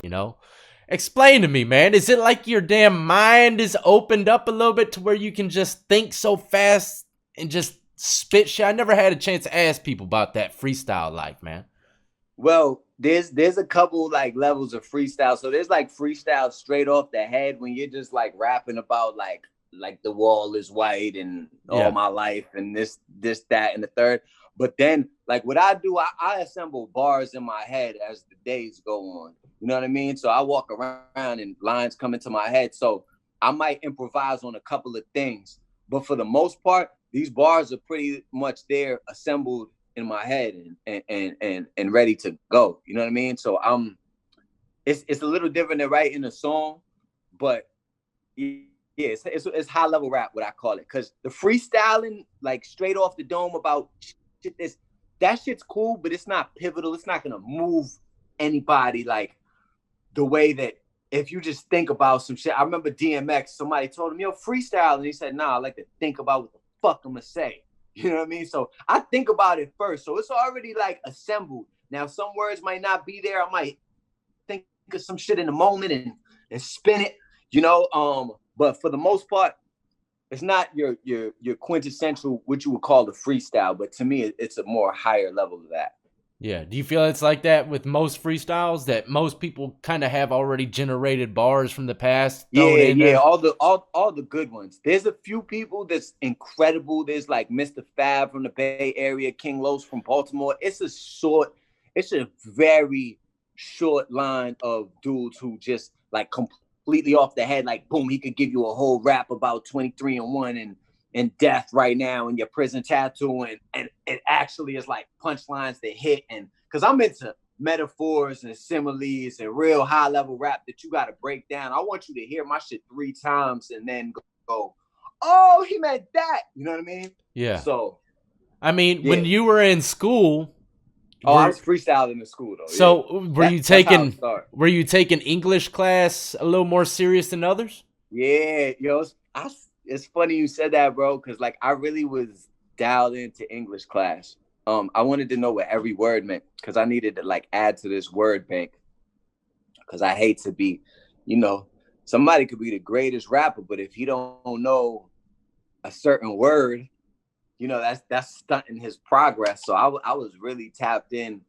you know? Explain to me, man. Is it like your damn mind is opened up a little bit to where you can just think so fast and just spit shit? I never had a chance to ask people about that freestyle life, man. Well, there's a couple like levels of freestyle. So there's like freestyle straight off the head when you're just like rapping about like the wall is white and all Yeah. my life and this that and the third. But then like what I do, I assemble bars in my head as the days go on. You know what I mean? So I walk around and lines come into my head. So I might improvise on a couple of things, but for the most part, these bars are pretty much there assembled in my head and ready to go. You know what I mean? So it's a little different than writing a song, but yeah, it's high level rap what I call it. Cause the freestyling like straight off the dome about shit that shit's cool, but it's not pivotal. It's not gonna move anybody like the way that if you just think about some shit. I remember DMX, somebody told him, yo, freestyle. And he said, nah, I like to think about what the fuck I'm gonna say. You know what I mean? So I think about it first. So it's already like assembled. Now, some words might not be there. I might think of some shit in the moment and spin it, you know. But for the most part, it's not your quintessential what you would call the freestyle. But to me, it's a more higher level of that. Yeah. Do you feel it's like that with most freestyles that most people kind of have already generated bars from the past thrown Yeah, in yeah, there? all the good ones. There's a few people that's incredible. There's like Mr. Fab from the Bay Area, King Los from Baltimore. It's a very short line of dudes who just like completely off the head, like boom, he could give you a whole rap about 23 and 1 and death right now and your prison tattoo and it actually is like punchlines that hit and because I'm into metaphors and similes and real high level rap that you got to break down. I want you to hear my shit 3 times and then go, oh, he meant that. You know what I mean? Yeah. So, I mean, yeah. when you were in school, Oh, I were was freestyling in school though. Yeah. so That's how it started. were you taking English class a little more serious than others? Yeah, yo, it's funny you said that, bro, because like I really was dialed into English class. I wanted to know what every word meant because I needed to like add to this word bank because I hate to be, you know, somebody could be the greatest rapper, but if he don't know a certain word, you know, that's stunting his progress. So I was really tapped in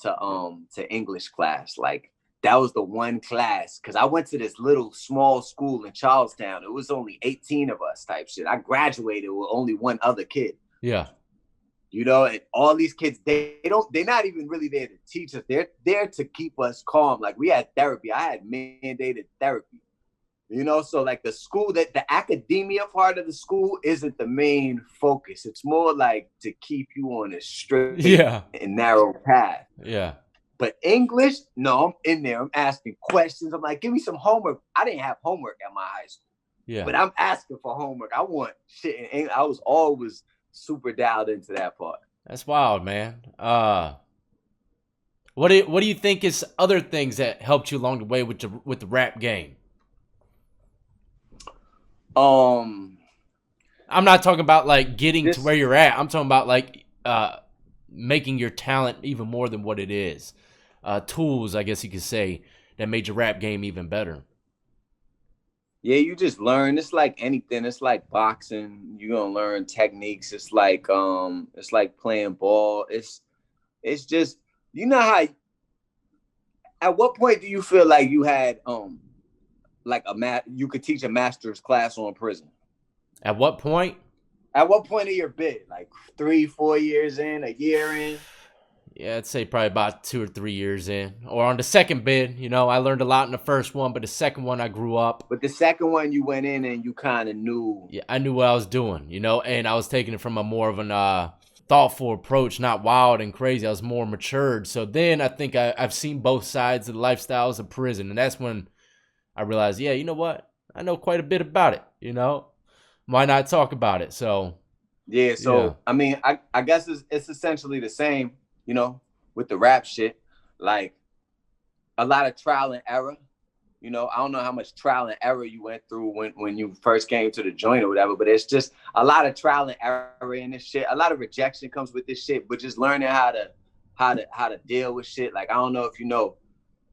to English class. Like that was the one class because I went to this little small school in Charlestown. It was only 18 of us type shit. I graduated with only one other kid. Yeah. You know, and all these kids, they're not even really there to teach us. They're there to keep us calm. Like we had therapy. I had mandated therapy. You know, so like the school, that the academia part of the school isn't the main focus. It's more like to keep you on a straight Yeah. and narrow path. Yeah. But English, no, I'm in there. I'm asking questions. I'm like, give me some homework. I didn't have homework at my high school, Yeah. but I'm asking for homework. I want shit in English. I was always super dialed into that part. That's wild, man. What do you think is other things that helped you along the way with the rap game? Um, I'm not talking about like getting to where this, you're at. I'm talking about like making your talent even more than what it is. Tools, I guess you could say, that made your rap game even better. yeah, you just learn. It's like anything. It's like boxing. You're gonna learn techniques. It's like playing ball. It's just you know how. At what point do you feel like you had like you could teach a master's class on prison? At what point? At what point of your bid? Like 3, 4 years in, a year in? Yeah, I'd say probably about 2 or 3 years in, or on the second bid. You know, I learned a lot in the first one, but the second one I grew up. But the second one you went in and you kind of knew. Yeah, I knew what I was doing. You know, and I was taking it from a more of an thoughtful approach, not wild and crazy. I was more matured. So then I think I've seen both sides of the lifestyles of prison, and that's when I realized, yeah, you know what? I know quite a bit about it. You know, why not talk about it? So Yeah, yeah, so I mean, I guess it's essentially the same, you know, with the rap shit. Like a lot of trial and error. You know, I don't know how much trial and error you went through when you first came to the joint or whatever, but it's just a lot of trial and error in this shit. A lot of rejection comes with this shit, but just learning how to deal with shit. Like I don't know if you know,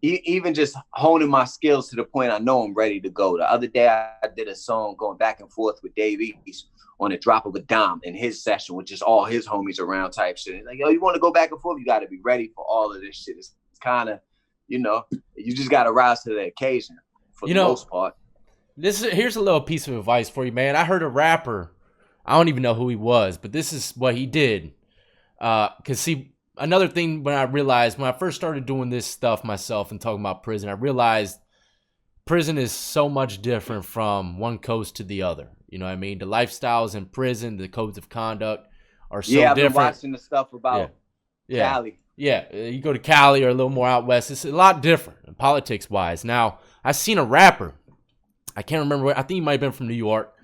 even just honing my skills to the point I know I'm ready to go. The other day I did a song going back and forth with Dave East on a drop of a dime in his session with just all his homies around type shit. He's like, yo, you want to go back and forth? You got to be ready for all of this shit. It's kind of, you know, you just got to rise to the occasion for the most part. Here's a little piece of advice for you, man. I heard a rapper. I don't even know who he was, but this is what he did. Cause see, another thing when I first started doing this stuff myself and talking about prison, I realized prison is so much different from one coast to the other. You know what I mean? The lifestyles in prison, the codes of conduct are so different. Yeah, I've been watching the stuff about Cali. Yeah, you go to Cali or a little more out west, it's a lot different politics-wise. Now, I seen a rapper. I can't remember I think he might have been from New York.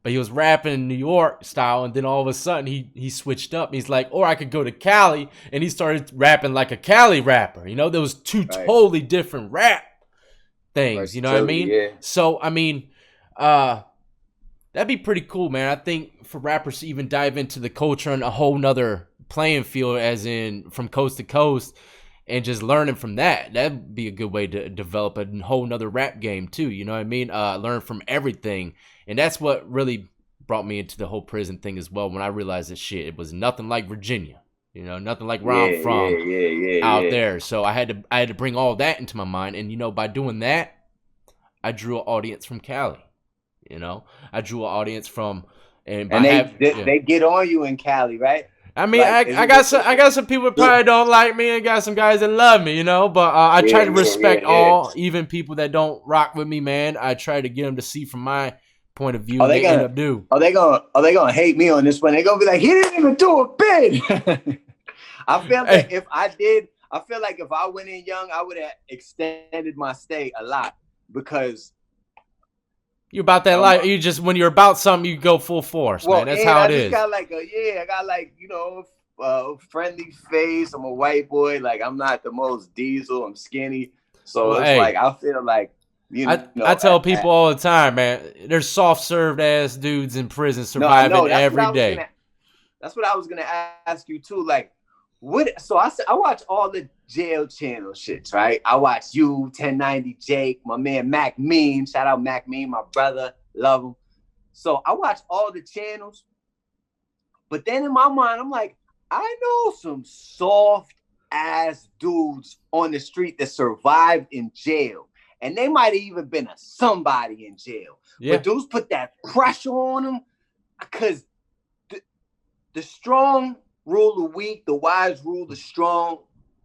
But he was rapping New York style, and then all of a sudden he switched up. He's like, or I could go to Cali, and he started rapping like a Cali rapper. You know, there was two totally different rap things. You know what I mean? Yeah. So I mean, that'd be pretty cool, man. I think for rappers to even dive into the culture on a whole nother playing field, as in from coast to coast, and just learning from that'd be a good way to develop a whole nother rap game too. You know what I mean? Learn from everything. And that's what really brought me into the whole prison thing as well. When I realized that shit, it was nothing like Virginia, you know, nothing like where I'm from out there. So I had to bring all that into my mind. And, you know, by doing that, I drew an audience from Cali, you know, I drew an audience from, and they get on you in Cali, right? I mean, like, I got some people that probably don't like me, and got some guys that love me, you know. But I try to respect all, even people that don't rock with me, man. I try to get them to see from my point of view. Are they gonna hate me on this one? They're gonna be like, he didn't even do a bid. I feel like if I went in young, I would have extended my stay a lot, because you're about that life. You just, when you're about something, you go full force, man. That's how it is. I got like, you know, friendly face. I'm a white boy. Like, I'm not the most diesel. I'm skinny. So it's like, I feel like, I tell people all the time, man, there's soft served ass dudes in prison surviving every day. That's what I was gonna ask you too. Like, so I watch all the jail channel shits, right? I watch you, 1090 Jake, my man Mac Mean. Shout out Mac Mean, my brother, love him. So I watch all the channels, but then in my mind, I'm like, I know some soft ass dudes on the street that survived in jail. And they might have even been somebody in jail. Yeah. But dudes put that pressure on them, because the strong rule the weak, the wise rule the strong,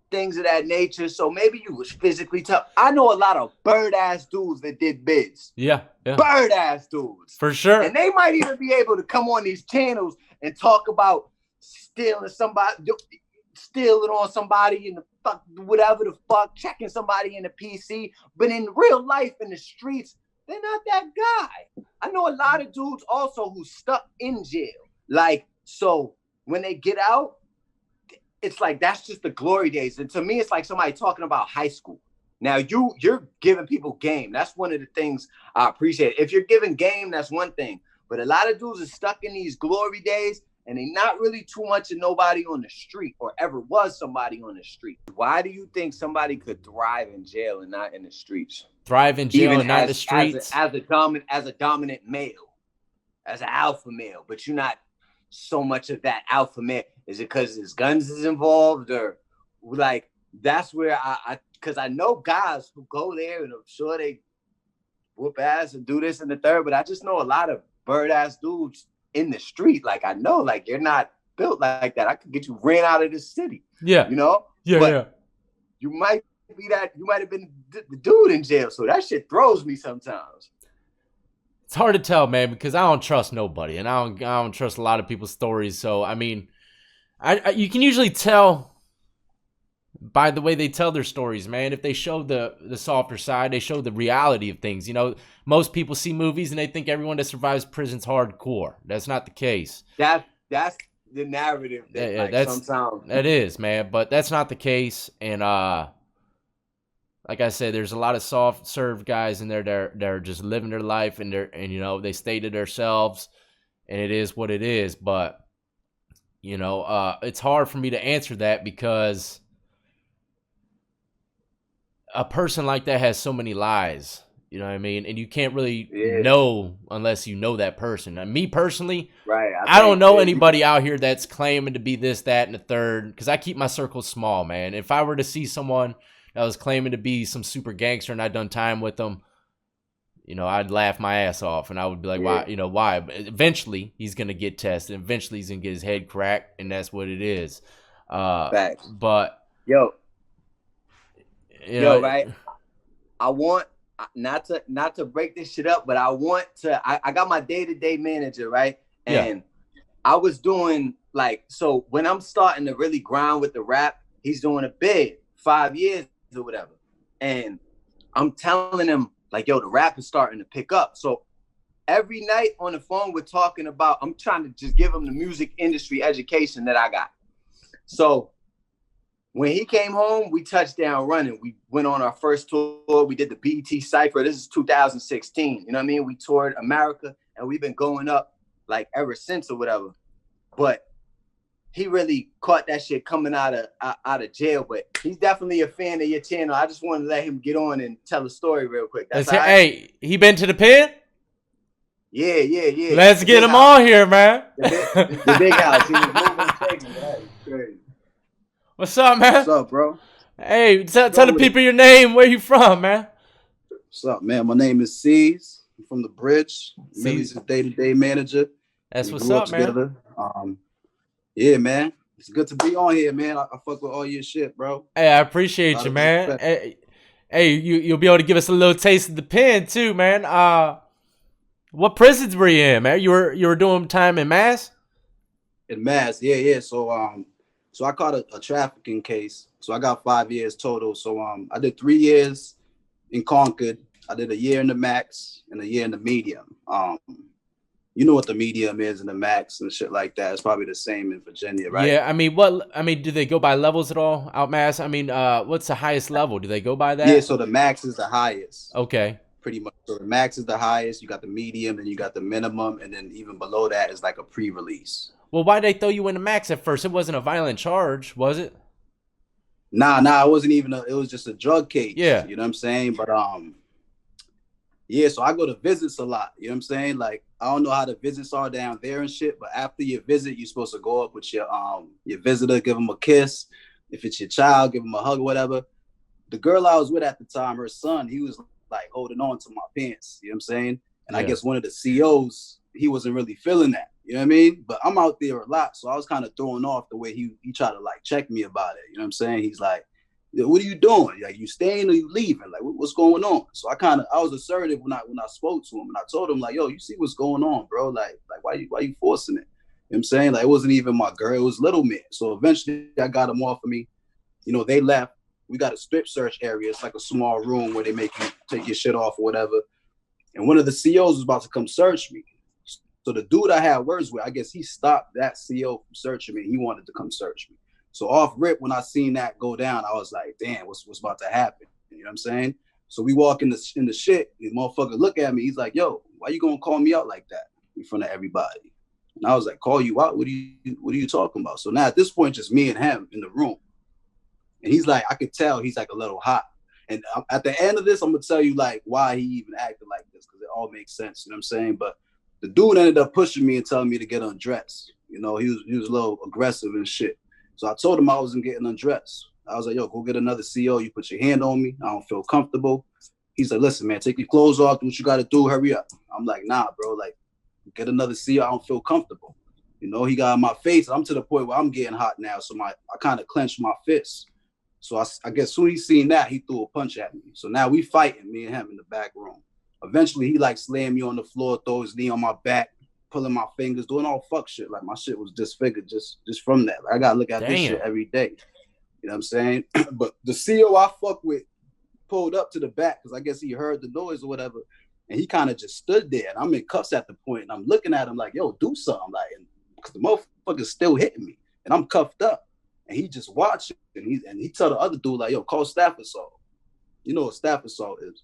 things of that nature. So maybe you was physically tough. I know a lot of bird-ass dudes that did bids. Yeah. Bird-ass dudes. For sure. And they might even be able to come on these channels and talk about stealing on somebody in the fuck, whatever the fuck, checking somebody in the PC. But in real life, in the streets, they're not that guy. I know a lot of dudes also who stuck in jail. Like, so when they get out, it's like, that's just the glory days. And to me, it's like somebody talking about high school. Now, you're giving people game. That's one of the things I appreciate. If you're giving game, that's one thing. But a lot of dudes are stuck in these glory days, and they not really too much of nobody on the street, or ever was somebody on the street. Why do you think somebody could thrive in jail and not in the streets? Thrive in jail and not in the streets? As a dominant male, as an alpha male, but you're not so much of that alpha male. Is it because his guns is involved, or like, that's where because I know guys who go there, and I'm sure they whoop ass and do this and the third, but I just know a lot of bird ass dudes in the street. Like, I know, like, you're not built like that. I could get you ran out of this city. Yeah. You know? But you might have been the dude in jail. So that shit throws me sometimes. It's hard to tell, man, because I don't trust nobody, and I don't trust a lot of people's stories. So, I mean, you can usually tell by the way they tell their stories, man. If they show the softer side, they show the reality of things. You know, most people see movies and they think everyone that survives prison's hardcore. That's not the case. That's the narrative. That is, man. But that's not the case. And like I said, there's a lot of soft served guys in there that are just living their life, and you know, they stay to themselves, and it is what it is. But you know, it's hard for me to answer that, because a person like that has so many lies. You know what I mean? And you can't really Yeah, know unless you know that person. And me personally, right. I don't know You anybody out here that's claiming to be this, that, and the third, because I keep my circle small, man. If I were to see someone that was claiming to be some super gangster and I'd done time with them, you know, I'd laugh my ass off and I would be like, yeah, why? You know, why? But eventually, he's going to get tested. Eventually, he's going to get his head cracked, and that's what it is. facts. But, Yo, you yo, know, right. I want not to break this shit up, but I want to. I got my day-to-day manager, right? yeah. And I was doing like, so when I'm starting to really grind with the rap, he's doing a bid 5 years or whatever, and I'm telling him like, yo, the rap is starting to pick up. So every night on the phone, we're talking about. I'm trying to just give him the music industry education that I got. So when he came home, we touched down running. We went on our first tour. We did the BET Cypher. This is 2016. You know what I mean? We toured America, and we've been going up like ever since or whatever. But he really caught that shit coming out of jail. But he's definitely a fan of your channel. I just wanted to let him get on and tell a story real quick. That's all right? Hey, he been to the pen? Yeah. Let's get him on here, man. The big house. He was moving and shaking. That is crazy. What's up, man? What's up, bro? Hey, tell the people your name. Where you from, man? What's up, man? My name is C's. I'm from the Bridge. C's. MILLYZ is day-to-day manager. That's We what's grew up, man. together. Yeah, man. It's good to be on here, man. I fuck with all your shit, bro. Hey, I appreciate you, man. Hey, you'll be able to give us a little taste of the pen too, man. What prisons were you in, man? You were doing time in Mass? In Mass, yeah. So I caught a trafficking case. So I got 5 years total. So I did 3 years in Concord. I did a year in the Max and a year in the Medium. You know what the Medium is and the Max and shit like that. It's probably the same in Virginia, right? Yeah, I mean, do they go by levels at all out Mass? I mean, what's the highest level? Do they go by that? Yeah, so the Max is the highest. Okay. Pretty much. So the Max is the highest. You got the Medium, then you got the minimum, and then even below that is like a pre-release. Well, why'd they throw you in the Max at first? It wasn't a violent charge, was it? Nah, it wasn't even it was just a drug case. Yeah. You know what I'm saying? But yeah, so I go to visits a lot. You know what I'm saying? Like, I don't know how the visits are down there and shit, but after your visit, you're supposed to go up with your visitor, give him a kiss. If it's your child, give him a hug or whatever. The girl I was with at the time, her son, he was like holding on to my pants. You know what I'm saying? And I guess one of the COs, he wasn't really feeling that. You know what I mean? But I'm out there a lot, so I was kind of thrown off the way he tried to like check me about it. You know what I'm saying? He's like, what are you doing? Like, you staying or you leaving? Like, what's going on? So I was assertive when I spoke to him, and I told him like, yo, you see what's going on, bro? Like why you forcing it? You know what I'm saying? Like, it wasn't even my girl, it was little man. So eventually I got him off of me. You know, they left. We got a strip search area. It's like a small room where they make you take your shit off or whatever. And one of the COs was about to come search me. So the dude I had words with, I guess he stopped that CO from searching me. He wanted to come search me. So off rip, when I seen that go down, I was like, damn, what's about to happen? You know what I'm saying? So we walk in the shit, the motherfucker look at me. He's like, yo, why you gonna call me out like that in front of everybody? And I was like, call you out? What are you talking about? So now at this point, just me and him in the room. And he's like, I could tell he's like a little hot. And at the end of this, I'm gonna tell you like why he even acted like this, because it all makes sense. You know what I'm saying? But the dude ended up pushing me and telling me to get undressed. You know, he was a little aggressive and shit. So I told him I wasn't getting undressed. I was like, yo, go get another CO. You put your hand on me. I don't feel comfortable. He's like, listen, man, take your clothes off. Do what you got to do. Hurry up. I'm like, nah, bro. Like, get another CO. I don't feel comfortable. You know, he got in my face. I'm to the point where I'm getting hot now. So I kind of clenched my fists. So I guess soon he seen that, he threw a punch at me. So now we fighting, me and him in the back room. Eventually, he like slammed me on the floor, throw his knee on my back, pulling my fingers, doing all fuck shit. Like, my shit was disfigured just from that. Like, I gotta look at this shit every day. You know what I'm saying? But the CO I fuck with pulled up to the back because I guess he heard the noise or whatever. And he kind of just stood there. And I'm in cuffs at the point, and I'm looking at him like, yo, do something. Like, because the motherfucker's still hitting me. And I'm cuffed up. And he just watched it. And he tell the other dude, like, yo, call staff assault. You know what staff assault is?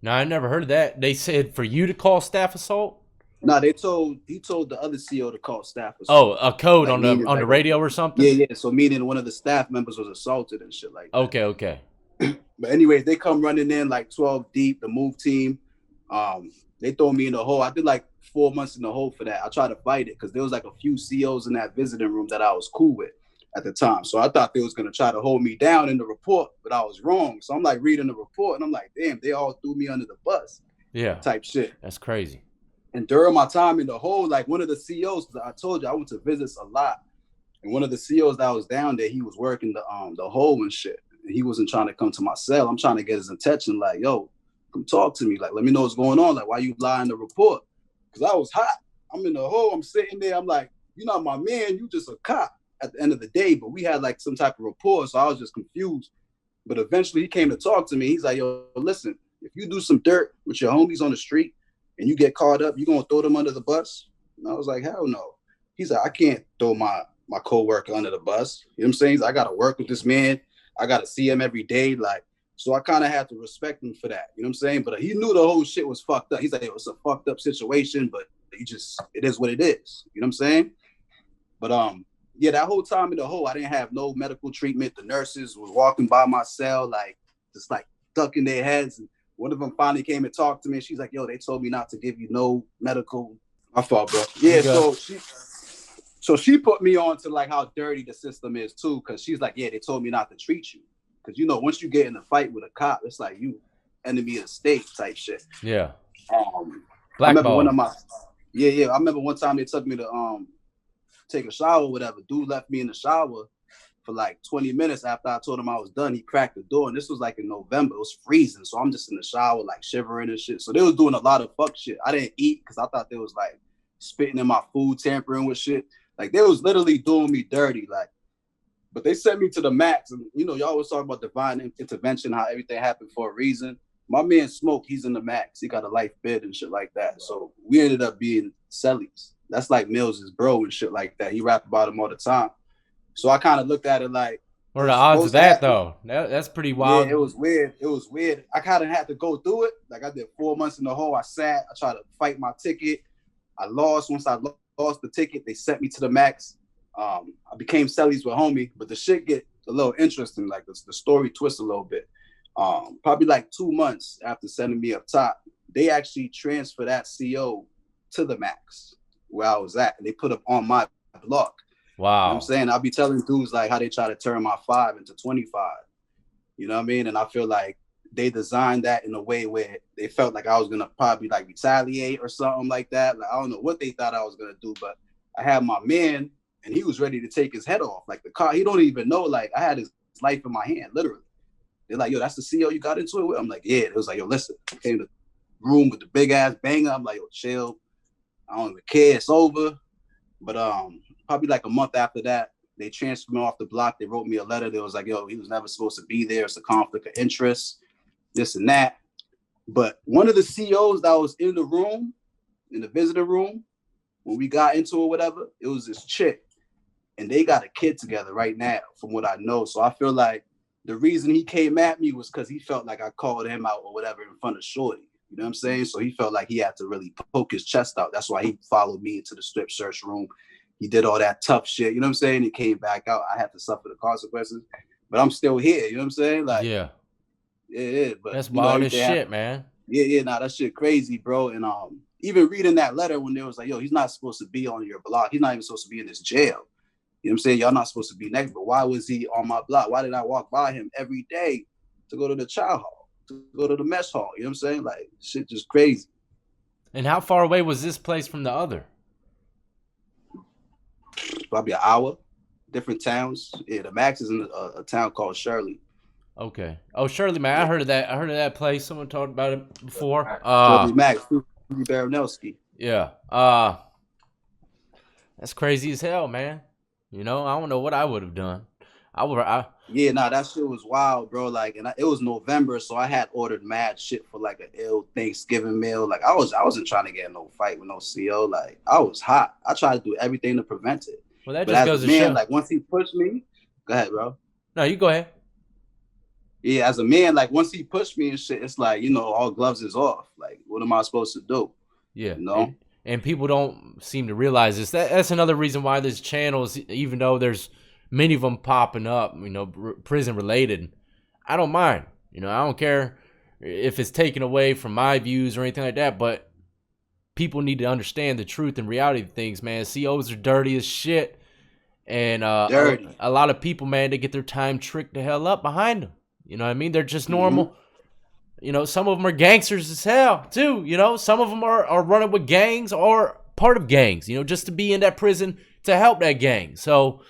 No, I never heard of that. They said for you to call staff assault? No, he told the other CO to call staff assault. Oh, a code like, on the radio or something? Yeah. So meaning one of the staff members was assaulted and shit like that. Okay. But anyways, they come running in like 12 deep, the move team. They throw me in the hole. I did like 4 months in the hole for that. I tried to fight it because there was like a few COs in that visiting room that I was cool with at the time. So I thought they was going to try to hold me down in the report, but I was wrong. So I'm like reading the report and I'm like, damn, they all threw me under the bus. Yeah. Type shit. That's crazy. And during my time in the hole, like one of the COs, I told you I went to visits a lot. And one of the COs that was down there, he was working the hole and shit. And he wasn't trying to come to my cell. I'm trying to get his attention, like, yo, come talk to me. Like, let me know what's going on. Like, why you lying the report? Because I was hot. I'm in the hole. I'm sitting there. I'm like, you're not my man. You just a cop at the end of the day. But we had like some type of rapport. So I was just confused. But eventually he came to talk to me. He's like, yo, listen, if you do some dirt with your homies on the street and you get caught up, you going to throw them under the bus? And I was like, hell no. He's like, I can't throw my co-worker under the bus. You know what I'm saying? I got to work with this man. I got to see him every day. Like, so I kind of had to respect him for that. You know what I'm saying? But he knew the whole shit was fucked up. He's like, it's a fucked up situation, but it is what it is. You know what I'm saying? But yeah, that whole time in the hole, I didn't have no medical treatment. The nurses was walking by my cell, like, just like ducking their heads. And one of them finally came and talked to me. And she's like, yo, they told me not to give you no medical. My fault, bro. Yeah, so she put me on to like how dirty the system is too, because she's like, yeah, they told me not to treat you. Because, you know, once you get in a fight with a cop, it's like you enemy of the state type shit. Yeah. I remember I remember one time they took me to take a shower or whatever. Dude left me in the shower for like 20 minutes after I told him I was done. He cracked the door, and this was like in November. It was freezing, so I'm just in the shower like shivering and shit. So they was doing a lot of fuck shit. I didn't eat because I thought they was like spitting in my food, tampering with shit. Like, they was literally doing me dirty, like. But they sent me to the max, and you know, y'all always talk about divine intervention, how everything happened for a reason. My man Smoke, he's in the max. He got a life bid and shit like that. So we ended up being cellies. That's like MILLYZ bro and shit like that. He rap about him all the time. So I kind of looked at it like, what are the odds of that though? That's pretty wild. Yeah, it was weird. I kind of had to go through it. Like, I did 4 months in the hole. I sat. I tried to fight my ticket. I lost. Once I lost the ticket, they sent me to the max. I became cellies with homie, but the shit get a little interesting. Like, the story twists a little bit. Probably like 2 months after sending me up top, they actually transferred that CO to the max where I was at, and they put up on my block. Wow. You know what I'm saying? I'll be telling dudes like how they try to turn my 5 into 25. You know what I mean? And I feel like they designed that in a way where they felt like I was gonna probably like retaliate or something like that. Like, I don't know what they thought I was gonna do, but I had my man, and he was ready to take his head off. Like, the car, he don't even know. Like, I had his life in my hand, literally. They're like, yo, that's the CO you got into it with? I'm like, yeah. It was like, yo, listen, I came to the room with the big ass banger. I'm like, yo, chill. I don't even care. It's over. But probably like a month after that, they transferred me off the block. They wrote me a letter that was like, yo, he was never supposed to be there. It's a conflict of interest, this and that. But one of the COs that was in the room, in the visitor room, when we got into it, whatever, it was this chick. And they got a kid together right now, from what I know. So I feel like the reason he came at me was because he felt like I called him out or whatever in front of Shorty. You know what I'm saying? So he felt like he had to really poke his chest out. That's why he followed me into the strip search room. He did all that tough shit. You know what I'm saying? He came back out. I had to suffer the consequences. But I'm still here. You know what I'm saying? Like, yeah. But that's wild as shit, man. Yeah, nah, that shit crazy, bro. And even reading that letter when they was like, yo, he's not supposed to be on your block. He's not even supposed to be in this jail. You know what I'm saying? Y'all not supposed to be next, but why was he on my block? Why did I walk by him every day to go to the chow hall, to go to the mess hall? You know what I'm saying? Like, shit just crazy. And how far away was this place from the other? Probably an hour. Different towns. Yeah, the max is in a town called Shirley. Okay. Oh, Shirley, man. I heard of that. I heard of that place. Someone talked about it before. Shirley Max, Baranowski. Yeah. That's crazy as hell, man. You know, I don't know what I would have done. Yeah, nah, that shit was wild, bro. Like, and it was November, so I had ordered mad shit for like an ill Thanksgiving meal. Like, I wasn't trying to get in no fight with no CO. Like, I was hot. I tried to do everything to prevent it. Well, that just goes to show. Like, once he pushed me, go ahead, bro. No, you go ahead. Yeah, as a man, like, once he pushed me and shit, it's like, you know, all gloves is off. Like, what am I supposed to do? Yeah, you know. And people don't seem to realize this. That's another reason why this channel is, even though there's many of them popping up, you know, prison related, I don't mind. You know, I don't care if it's taken away from my views or anything like that, but people need to understand the truth and reality of things, man. COs are dirty as shit. And a lot of people, man, they get their time tricked the hell up behind them. You know what I mean? They're just normal. You know, some of them are gangsters as hell, too. You know, some of them are running with gangs or part of gangs, you know, just to be in that prison to help that gang. So,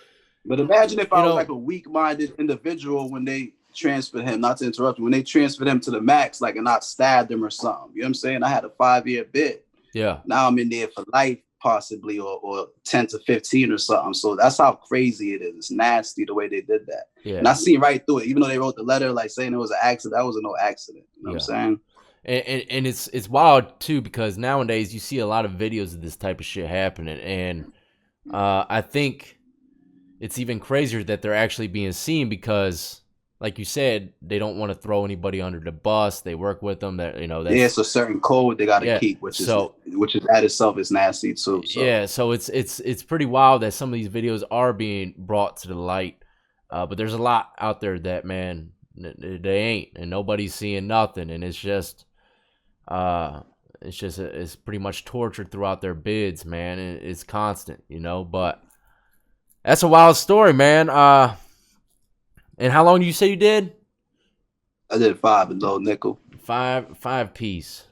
but imagine if I was like a weak-minded individual when they transferred him, not to interrupt you, when they transferred him to the max, like, and I stabbed him or something. You know what I'm saying? I had a 5-year bid. Yeah. Now I'm in there for life, possibly, or 10 to 15 or something. So that's how crazy it is. It's nasty the way they did that. Yeah. And I seen right through it. Even though they wrote the letter like saying it was an accident, that wasn't no accident. You know what I'm saying? And it's wild too, because nowadays you see a lot of videos of this type of shit happening, and I think it's even crazier that they're actually being seen because, like you said, they don't want to throw anybody under the bus. They work with them. That it's a certain code they got to keep, which is at itself is nasty too. So. Yeah, so it's pretty wild that some of these videos are being brought to the light, but there's a lot out there that, man, they ain't, and nobody's seeing nothing, and it's pretty much torture throughout their bids, man. And it's constant, you know. But that's a wild story, man. And how long did you say you did? I did 5 in Low Nickel. 5 piece.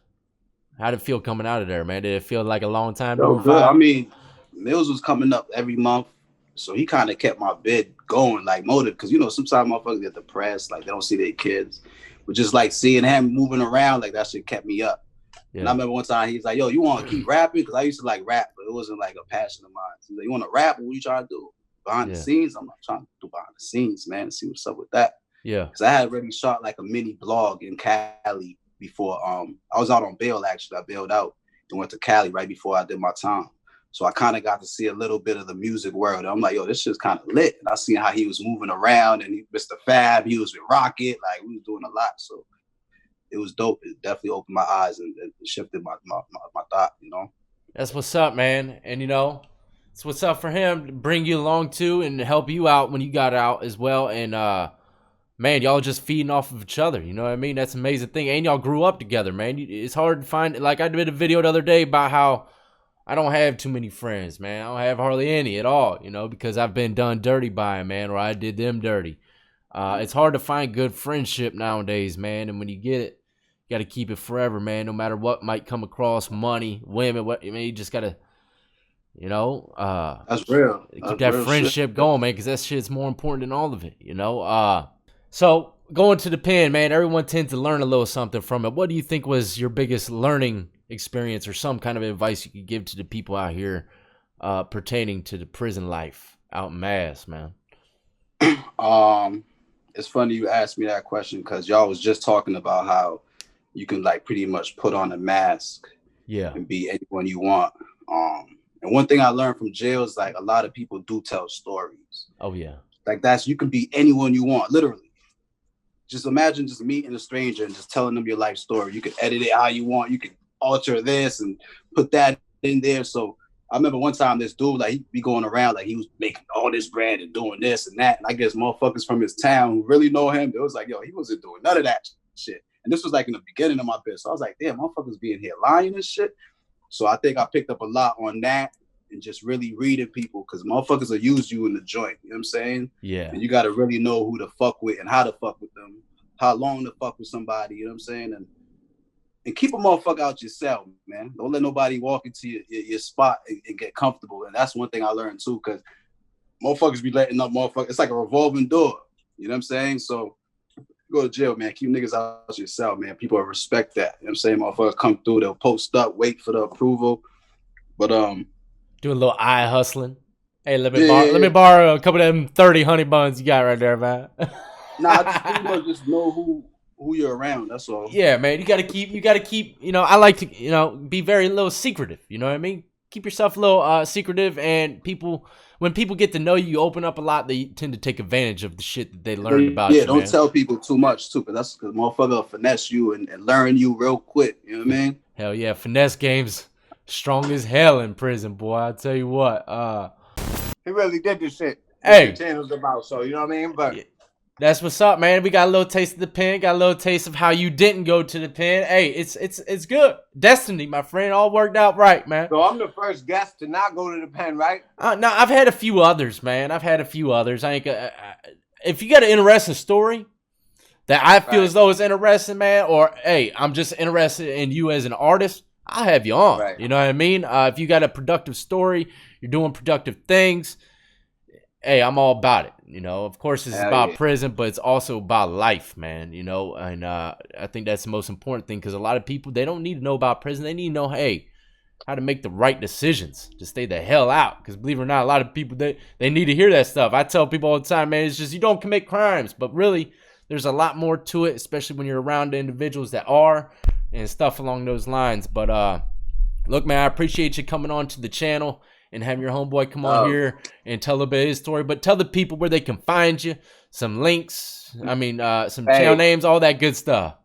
How did it feel coming out of there, man? Did it feel like a long time? Good. I mean, Mills was coming up every month, so he kind of kept my bid going, like motive, because you know sometimes motherfuckers get depressed, like they don't see their kids, but just like seeing him moving around, like that shit kept me up. Yeah. And I remember one time he's like, "Yo, you want to keep rapping?" Because I used to like rap, but it wasn't like a passion of mine. He's like, "You want to rap? What you trying to do? Behind the scenes?" I'm not trying to do behind the scenes, man, and see what's up with that. Yeah. Because I had already shot like a mini blog in Cali before. I was out on bail, actually. I bailed out and went to Cali right before I did my time. So I kind of got to see a little bit of the music world. I'm like, yo, this shit's kind of lit. And I seen how he was moving around, and Mr. Fab, he was with Rocket. Like, we was doing a lot. So it was dope. It definitely opened my eyes and shifted my thought, you know? That's what's up, man. And, you know, it's what's up for him to bring you along, too, and help you out when you got out as well. And, man, y'all just feeding off of each other. You know what I mean? That's an amazing thing. And y'all grew up together, man. It's hard to find. Like, I did a video the other day about how I don't have too many friends, man. I don't have hardly any at all, you know, because I've been done dirty by them, man, or I did them dirty. It's hard to find good friendship nowadays, man. And when you get it, you got to keep it forever, man, no matter what might come across, money, women, what, I mean, you just got to, you know, that's real. Keep that friendship going, man, because that shit's more important than all of it, you know. So going to the pen, man, everyone tends to learn a little something from it. What do you think was your biggest learning experience or some kind of advice you could give to the people out here pertaining to the prison life out in Mass, man? It's funny you asked me that question because y'all was just talking about how you can like pretty much put on a mask and be anyone you want. And one thing I learned from jail is like a lot of people do tell stories. Oh yeah. Like you can be anyone you want, literally. Just imagine just meeting a stranger and just telling them your life story. You can edit it how you want. You can alter this and put that in there. So I remember one time this dude, like he'd be going around like he was making all this bread and doing this and that. And I guess motherfuckers from his town who really know him, it was like, yo, he wasn't doing none of that shit. And this was like in the beginning of my bit. So I was like, damn, motherfuckers being here lying and shit. So I think I picked up a lot on that and just really reading people because motherfuckers will use you in the joint. You know what I'm saying? Yeah. And you got to really know who to fuck with and how to fuck with them, how long to fuck with somebody. You know what I'm saying? And keep a motherfucker out your cell, man. Don't let nobody walk into your spot and get comfortable. And that's one thing I learned too, because motherfuckers be letting up motherfuckers. It's like a revolving door. You know what I'm saying? So go to jail, man. Keep niggas out your cell, man. People respect that. You know what I'm saying? Motherfuckers come through, they'll post up, wait for the approval. But do a little eye hustling. Hey, let me borrow a couple of them 30 honey buns you got right there, man. Nah, I just pretty much just know who you're around. That's all. Yeah, man. You gotta keep. You know, I like to, you know, be very little secretive. You know what I mean? Keep yourself a little secretive, and when people get to know you, you open up a lot. They tend to take advantage of the shit that they learned about you. Yeah, don't tell people too much too, because motherfucker will finesse you and learn you real quick. You know what I mean? Hell yeah, finesse games strong as hell in prison, boy. I tell you what. He really did this shit. Hey, the channel's about, so you know what I mean. But That's what's up, man. We got a little taste of the pen, got a little taste of how you didn't go to the pen. Hey, it's good. Destiny, my friend, all worked out right, man. So I'm the first guest to not go to the pen, right? No, I've had a few others, man. I've had a few others. I ain't. If you got an interesting story that I feel as though it's interesting, man, or hey, I'm just interested in you as an artist, I'll have you on. Right. You know what I mean? If you got a productive story, you're doing productive things, hey, I'm all about it. You know, of course, it's about prison, but it's also about life, man. You know, and I think that's the most important thing because a lot of people, they don't need to know about prison. They need to know, hey, how to make the right decisions to stay the hell out. Because believe it or not, a lot of people, they need to hear that stuff. I tell people all the time, man, it's just you don't commit crimes, but really, there's a lot more to it, especially when you're around the individuals that are and stuff along those lines. But look, man, I appreciate you coming on to the channel and having your homeboy come on here and tell a little bit of his story. But tell the people where they can find you, some links, I mean, some channel names, all that good stuff.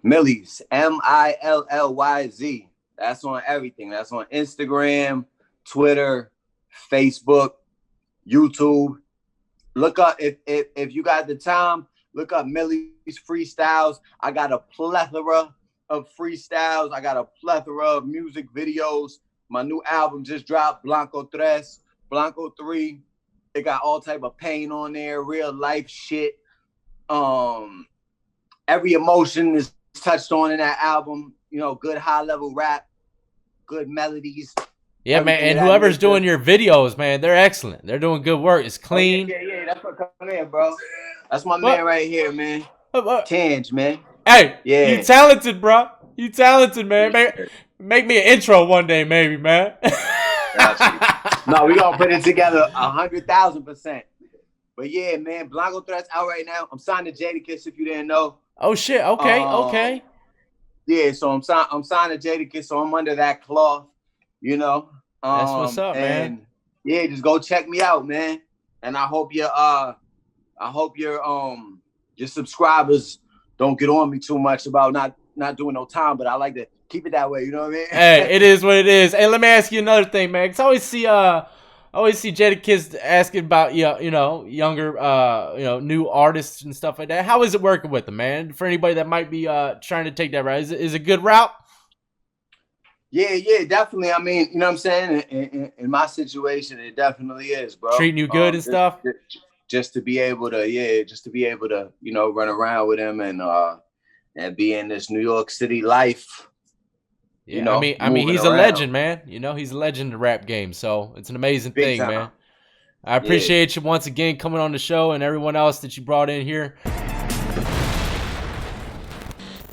MILLYZ, MILLYZ. That's on everything. That's on Instagram, Twitter, Facebook, YouTube. Look up, if you got the time, look up MILLYZ freestyles. I got a plethora of freestyles. I got a plethora of music videos. My new album just dropped, Blanco 3. Blanco 3. It got all type of pain on there, real life shit. Every emotion is touched on in that album. You know, good high level rap, good melodies. Yeah, man, and whoever's doing your videos, man, they're excellent. They're doing good work. It's clean. Yeah, that's what coming in, bro. That's my man right here, man. Tange, man. Hey, you talented, bro. You talented, man. Make me an intro one day, maybe, man. No, we gonna put it together 100,000%. But yeah, man, Blanco Threats out right now. I'm signed to Jadakiss, if you didn't know. Oh shit. Okay, okay. Yeah, so I'm signed to Jadakiss, so I'm under that cloth. You know. That's what's up, man. Yeah, just go check me out, man. And I hope your subscribers don't get on me too much about not doing no time, but I like to keep it that way, you know what I mean? Hey, it is what it is. Hey, let me ask you another thing, man. Cause I always see Jadakiss asking about younger new artists and stuff like that. How is it working with them, man? For anybody that might be trying to take that route, is it a good route? Yeah, definitely. I mean, you know what I'm saying? In my situation, it definitely is, bro. Treating you good and stuff. Just to be able to, you know, run around with him and be in this New York City life. Yeah, you know, I mean, he's a legend, man. You know, he's a legend in the rap game, so it's an amazing thing, man. I appreciate you once again coming on the show and everyone else that you brought in here.